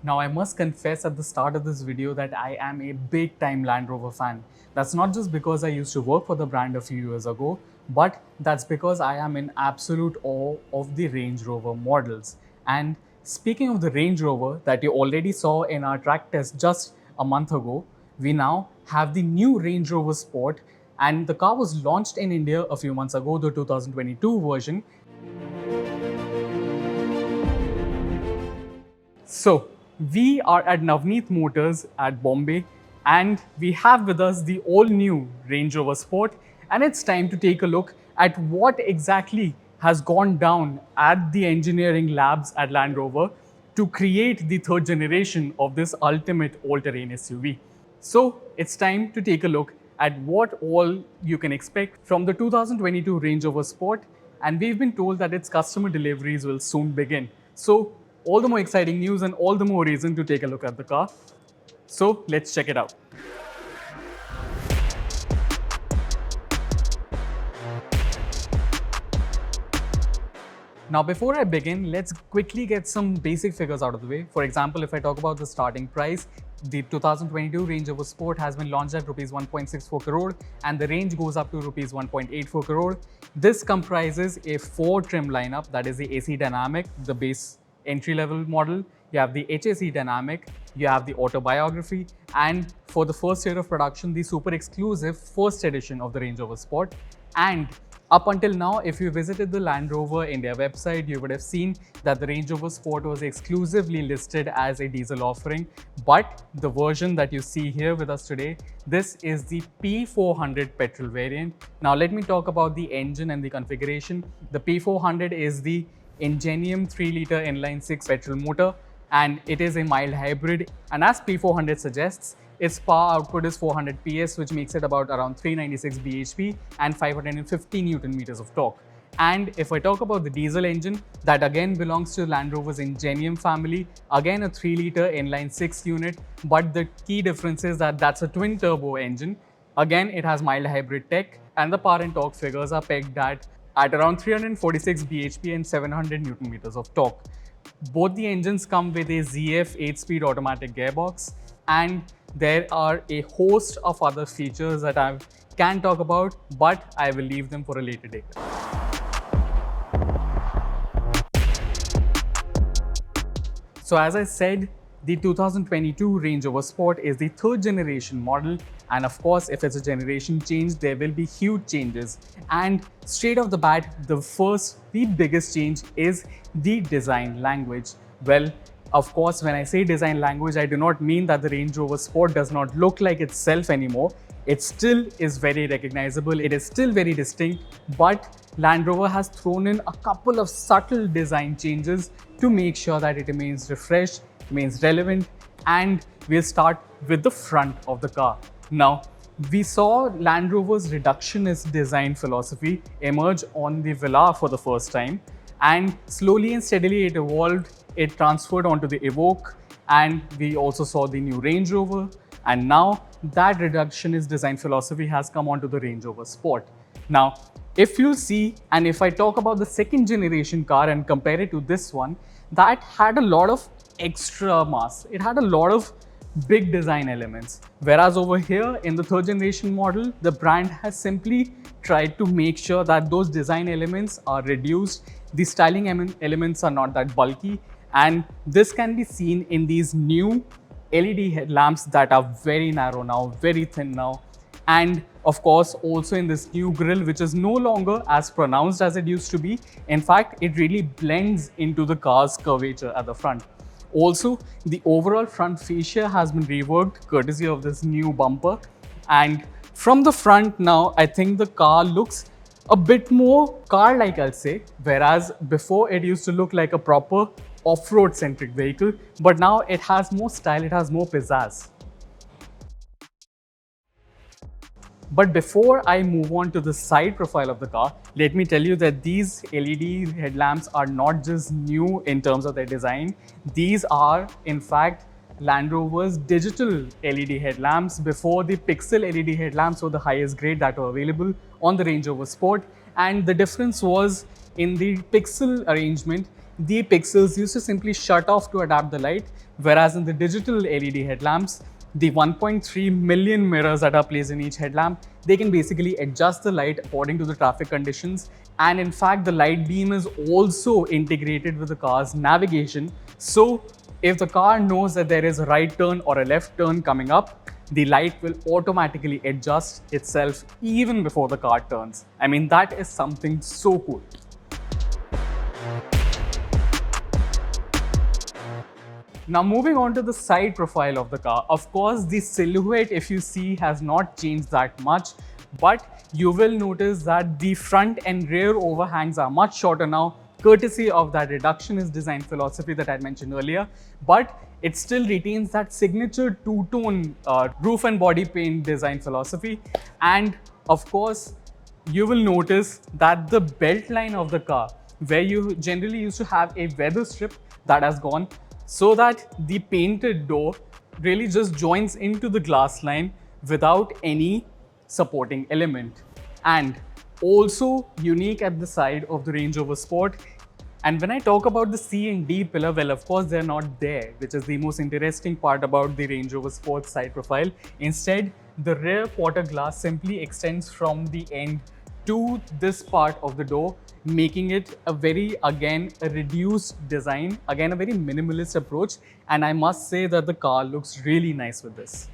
Now, I must confess at the start of this video that I am a big time Land Rover fan. That's not just because I used to work for the brand a few years ago, but that's because I am in absolute awe of the Range Rover models. And speaking of the Range Rover that you already saw in our track test just a month ago, we now have the new Range Rover Sport, and the car was launched in India a few months ago, the 2022 version. So, we are at Navneet Motors at Bombay, and we have with us the all new Range Rover Sport, and it's time to take a look at what exactly has gone down at the engineering labs at Land Rover to create the third generation of this ultimate all-terrain SUV. So, it's time to take a look at what all you can expect from the 2022 Range Rover Sport, and we've been told that its customer deliveries will soon begin. So, all the more exciting news and all the more reason to take a look at the car. So, let's check it out. Now, before I begin, let's quickly get some basic figures out of the way. For example, if I talk about the starting price, the 2022 Range Rover Sport has been launched at rupees 1.64 crore and the range goes up to rupees 1.84 crore. This comprises a 4 trim lineup, that is the AC Dynamic, the base entry-level model, you have the HAC Dynamic, you have the Autobiography, and for the first year of production, the super exclusive first edition of the Range Rover Sport. And up until now, if you visited the Land Rover India website, you would have seen that the Range Rover Sport was exclusively listed as a diesel offering. But the version that you see here with us today, this is the P400 petrol variant. Now, let me talk about the engine and the configuration. The P400 is the Ingenium 3-litre inline-6 petrol motor, and it is a mild hybrid. And as P400 suggests, its power output is 400 PS, which makes it about around 396 bhp and 550 Newton meters of torque. And if I talk about the diesel engine, that again belongs to Land Rover's Ingenium family, again a 3-litre inline-6 unit, but the key difference is that that's a twin-turbo engine. Again, it has mild hybrid tech, and the power and torque figures are pegged at around 346 bhp and 700 Newton meters of torque. Both the engines come with a ZF 8-speed automatic gearbox, and there are a host of other features that I can talk about, but I will leave them for a later date. So as I said, the 2022 Range Rover Sport is the third generation model, and of course, if it's a generation change, there will be huge changes. And straight off the bat, the biggest change is the design language. Well, of course, when I say design language, I do not mean that the Range Rover Sport does not look like itself anymore. It still is very recognizable, it is still very distinct, but Land Rover has thrown in a couple of subtle design changes to make sure that it remains refreshed, remains relevant, and we'll start with the front of the car. Now, we saw Land Rover's reductionist design philosophy emerge on the Velar for the first time, and slowly and steadily it evolved. It transferred onto the Evoque, and we also saw the new Range Rover, and now that reductionist design philosophy has come onto the Range Rover Sport. Now, if you see, and if I talk about the second generation car and compare it to this one, that had a lot of extra mass. It had a lot of big design elements. Whereas over here in the third generation model, the brand has simply tried to make sure that those design elements are reduced. The styling elements are not that bulky, and this can be seen in these new LED headlamps that are very narrow now, very thin now. And of course, also in this new grille, which is no longer as pronounced as it used to be. In fact, it really blends into the car's curvature at the front. Also, the overall front fascia has been reworked courtesy of this new bumper. And from the front now, I think the car looks a bit more car-like, I'll say. Whereas before it used to look like a proper off-road centric vehicle, but now it has more style, it has more pizzazz. But before I move on to the side profile of the car, let me tell you that these LED headlamps are not just new in terms of their design. These are, in fact, Land Rover's digital LED headlamps. Before, the pixel LED headlamps were the highest grade that were available on the Range Rover Sport. And the difference was in the pixel arrangement. the pixels used to simply shut off to adapt the light, whereas in the digital LED headlamps, the 1.3 million mirrors that are placed in each headlamp, they can basically adjust the light according to the traffic conditions. And in fact, the light beam is also integrated with the car's navigation. So if the car knows that there is a right turn or a left turn coming up, the light will automatically adjust itself even before the car turns. I mean, that is something so cool. Now moving on to the side profile of the car, of course the silhouette, if you see, has not changed that much, but you will notice that the front and rear overhangs are much shorter now, courtesy of that reductionist design philosophy that I mentioned earlier, but it still retains that signature two-tone roof and body paint design philosophy. And of course, you will notice that the belt line of the car, where you generally used to have a weather strip, that has gone, so that the painted door really just joins into the glass line without any supporting element. And also unique at the side of the Range Rover Sport. And when I talk about the C and D pillar, well, of course, they're not there, which is the most interesting part about the Range Rover Sport side profile. Instead, the rear quarter glass simply extends from the end to this part of the door, making it a very, again, a reduced design, again, a very minimalist approach. And I must say that the car looks really nice with this.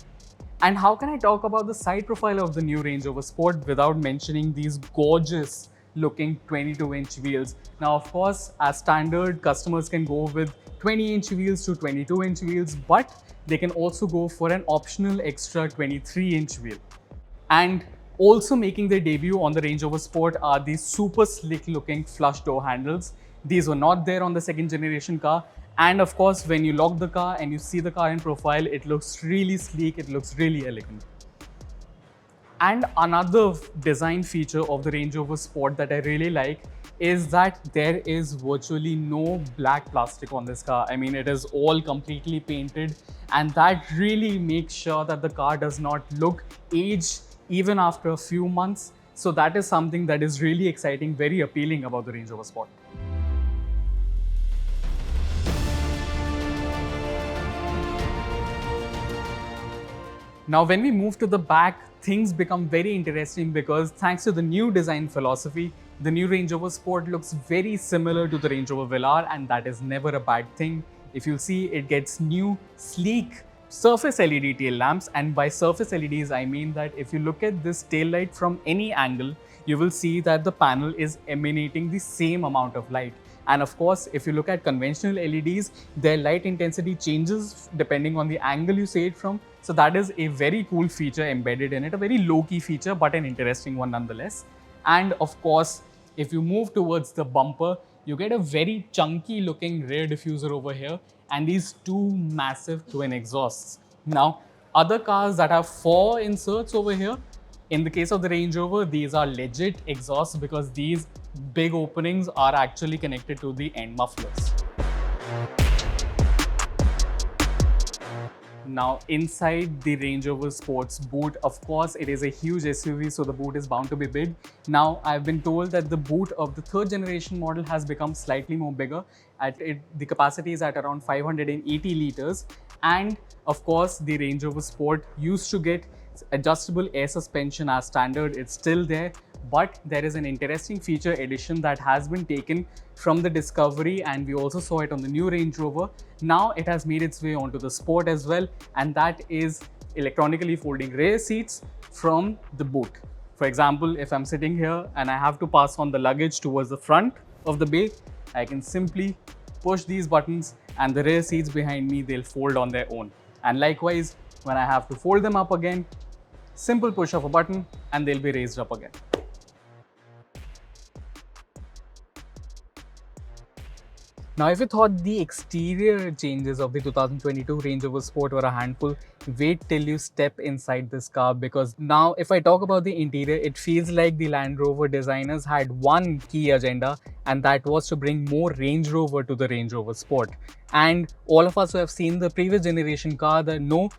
And how can I talk about the side profile of the new Range Rover Sport without mentioning these gorgeous looking 22-inch wheels? Now, of course, as standard, customers can go with 20-inch wheels to 22-inch wheels, but they can also go for an optional extra 23-inch wheel. And also making their debut on the Range Rover Sport are these super slick looking flush door handles. These were not there on the second generation car. And of course, when you lock the car and you see the car in profile, it looks really sleek, it looks really elegant. And another design feature of the Range Rover Sport that I really like is that there is virtually no black plastic on this car. I mean, it is all completely painted, and that really makes sure that the car does not look aged even after a few months. So that is something that is really exciting, very appealing about the Range Rover Sport. Now, when we move to the back, things become very interesting because thanks to the new design philosophy, the new Range Rover Sport looks very similar to the Range Rover Velar, and that is never a bad thing. If you see, it gets new, sleek surface LED tail lamps, and by surface LEDs, I mean that if you look at this tail light from any angle, you will see that the panel is emanating the same amount of light. And of course, if you look at conventional LEDs, their light intensity changes depending on the angle you see it from. So that is a very cool feature embedded in it, a very low-key feature, but an interesting one nonetheless. And of course, if you move towards the bumper, you get a very chunky looking rear diffuser over here and these two massive twin exhausts. Now, other cars that have 4 inserts over here, in the case of the Range Rover, these are legit exhausts because these big openings are actually connected to the end mufflers. Now, inside the Range Rover Sport's boot, of course, it is a huge SUV, so the boot is bound to be big. Now, I've been told that the boot of the third generation model has become slightly more bigger. The capacity is at around 580 liters. And of course, the Range Rover Sport used to get adjustable air suspension as standard. It's still there, but there is an interesting feature addition that has been taken from the Discovery, and we also saw it on the new Range Rover. Now it has made its way onto the Sport as well, and that is electronically folding rear seats from the boot. For example, if I'm sitting here and I have to pass on the luggage towards the front of the bay, I can simply push these buttons and the rear seats behind me, they'll fold on their own. And likewise, when I have to fold them up again, simple push of a button and they'll be raised up again. Now, if you thought the exterior changes of the 2022 Range Rover Sport were a handful, wait till you step inside this car, because now if I talk about the interior, it feels like the Land Rover designers had one key agenda, and that was to bring more Range Rover to the Range Rover Sport. And all of us who have seen the previous generation car know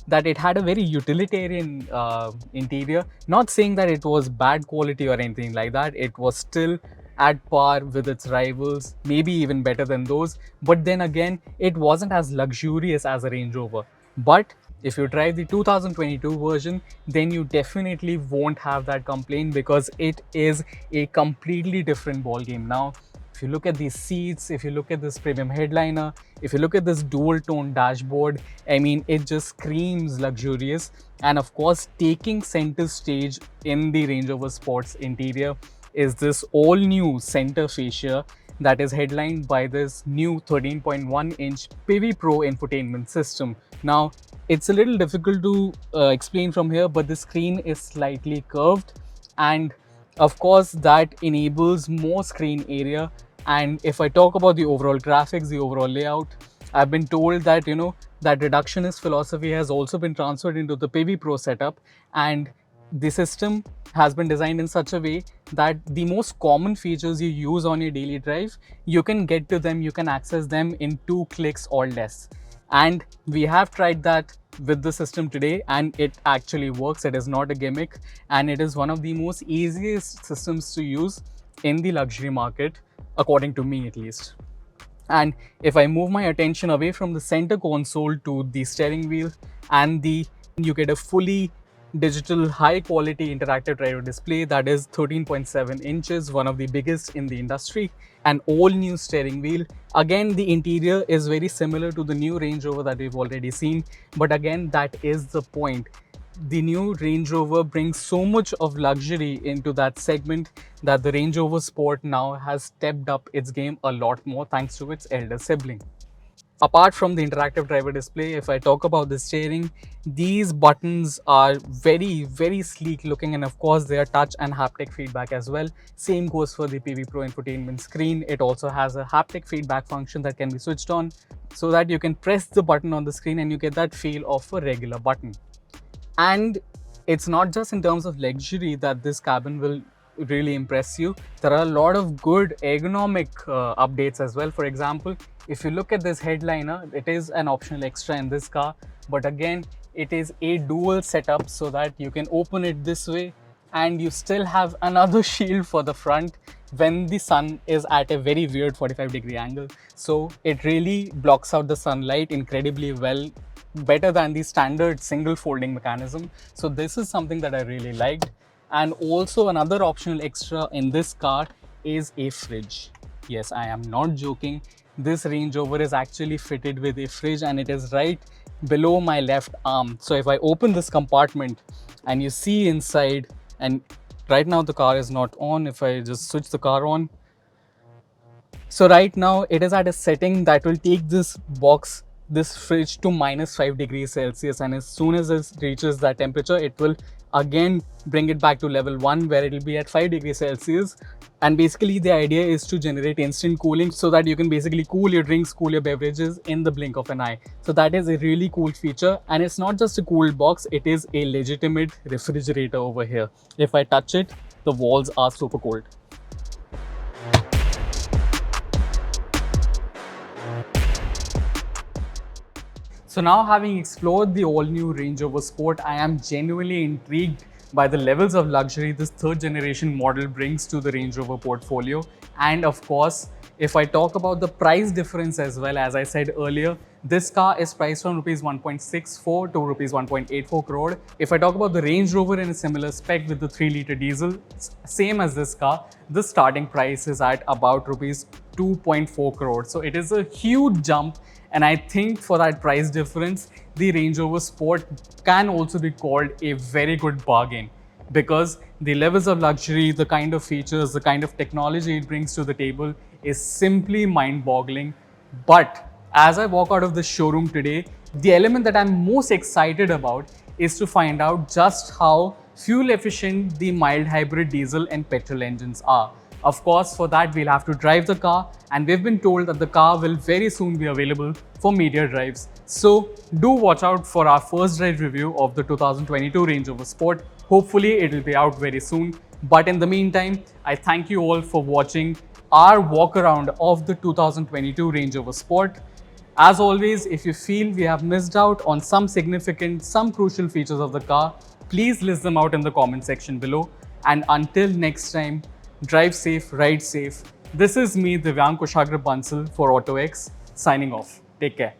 that it had a very utilitarian interior. Not saying that it was bad quality or anything like that, it was still at par with its rivals, maybe even better than those. But then again, it wasn't as luxurious as a Range Rover. But if you drive the 2022 version, then you definitely won't have that complaint because it is a completely different ball game now. If you look at these seats, if you look at this premium headliner, if you look at this dual tone dashboard, I mean, it just screams luxurious. And of course, taking center stage in the Range Rover Sports interior is this all new center fascia that is headlined by this new 13.1-inch PV Pro infotainment system. Now, it's a little difficult to explain from here, but the screen is slightly curved, and of course that enables more screen area. And if I talk about the overall graphics, the overall layout, I've been told that that reductionist philosophy has also been transferred into the PV Pro setup, and the system has been designed in such a way that the most common features you use on your daily drive, you can get to them, you can access them in 2 clicks or less. And we have tried that with the system today, and it actually works. It is not a gimmick, and it is one of the most easiest systems to use in the luxury market, according to me at least. And if I move my attention away from the center console to the steering wheel and you get a fully digital high quality interactive driver display that is 13.7 inches, one of the biggest in the industry, an all new steering wheel. Again, the interior is very similar to the new Range Rover that we've already seen, but again, that is the point. The new Range Rover brings so much of luxury into that segment that the Range Rover Sport now has stepped up its game a lot more thanks to its elder sibling. Apart from the interactive driver display, if I talk about the steering, these buttons are very sleek looking, and of course they are touch and haptic feedback as well. Same goes for the PV Pro infotainment screen. It also has a haptic feedback function that can be switched on so that you can press the button on the screen and you get that feel of a regular button. And it's not just in terms of luxury that this cabin will really impress you. There are a lot of good ergonomic updates as well. For example, if you look at this headliner, it is an optional extra in this car, but again, it is a dual setup so that you can open it this way and you still have another shield for the front when the sun is at a very weird 45-degree angle. So it really blocks out the sunlight incredibly well, better than the standard single folding mechanism. So this is something that I really liked. And also another optional extra in this car is a fridge. Yes, I am not joking. This Range Rover is actually fitted with a fridge, and it is right below my left arm. So if I open this compartment and you see inside, and right now the car is not on, if I just switch the car on, so right now it is at a setting that will take this box, this fridge, to -5 degrees Celsius, and as soon as it reaches that temperature, it will again bring it back to level 1 where it will be at 5 degrees Celsius. And basically the idea is to generate instant cooling so that you can basically cool your drinks, cool your beverages in the blink of an eye. So that is a really cool feature, and it's not just a cooled box, it is a legitimate refrigerator over here. If I touch it, the walls are super cold. So now, having explored the all-new Range Rover Sport, I am genuinely intrigued by the levels of luxury this third generation model brings to the Range Rover portfolio. And of course, if I talk about the price difference as well, as I said earlier, this car is priced from rupees 1.64 to rupees 1.84 crore. If I talk about the Range Rover in a similar spec with the 3-liter diesel, same as this car, the starting price is at about rupees 2.4 crore. So it is a huge jump. And I think for that price difference, the Range Rover Sport can also be called a very good bargain, because the levels of luxury, the kind of features, the kind of technology it brings to the table is simply mind-boggling. But as I walk out of the showroom today, the element that I'm most excited about is to find out just how fuel efficient the mild hybrid diesel and petrol engines are. Of course, for that we'll have to drive the car, and we've been told that the car will very soon be available for media drives. So do watch out for our first drive review of the 2022 Range Rover Sport. Hopefully it will be out very soon. But in the meantime, I thank you all for watching our walk around of the 2022 Range Rover Sport. As always, if you feel we have missed out on some significant, some crucial features of the car, please list them out in the comment section below. And until next time, drive safe, ride safe. This is me, Divyang Kushagra Bansal for AutoX, signing off. Take care.